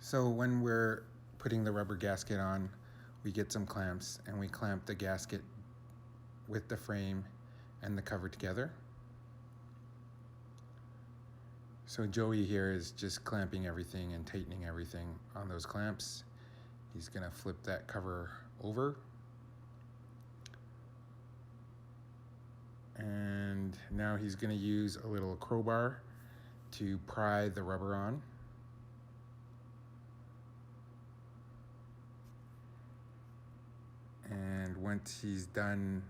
So when we're putting the rubber gasket on, we get some clamps and we clamp the gasket with the frame and the cover together. So Joey here is just clamping everything and tightening everything on those clamps. He's gonna flip that cover over. And now he's gonna use a little crowbar to pry the rubber on. And once he's done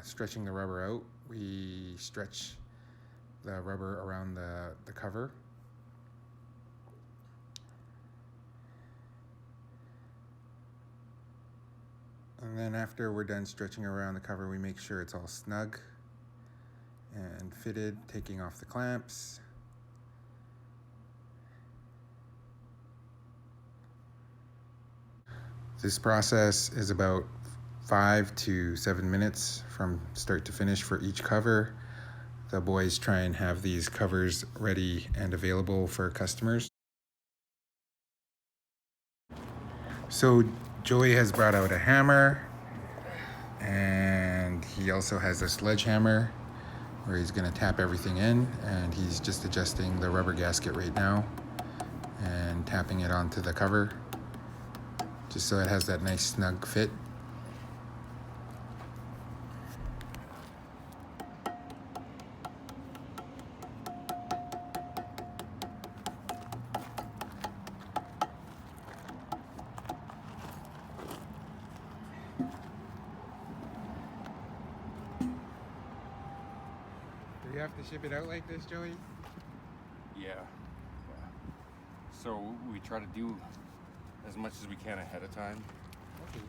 stretching the rubber out, we stretch the rubber around the cover. And then after we're done stretching around the cover, we make sure it's all snug and fitted, taking off the clamps. This process is about 5 to 7 minutes from start to finish for each cover. The boys try and have these covers ready and available for customers. So Joey has brought out a hammer, and he also has a sledgehammer where he's going to tap everything in, and he's just adjusting the rubber gasket right now and tapping it onto the cover just so it has that nice snug fit. Do you have to ship it out like this, Joey? Yeah. So we try to do as much as we can ahead of time. Okay.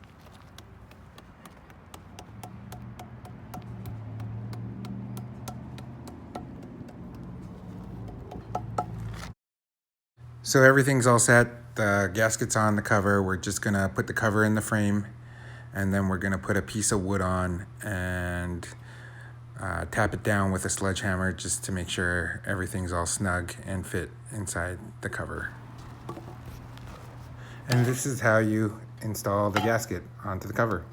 So everything's all set. The gasket's on the cover. We're just gonna put the cover in the frame, and then we're gonna put a piece of wood on and tap it down with a sledgehammer just to make sure everything's all snug and fit inside the cover. And this is how you install the gasket onto the cover.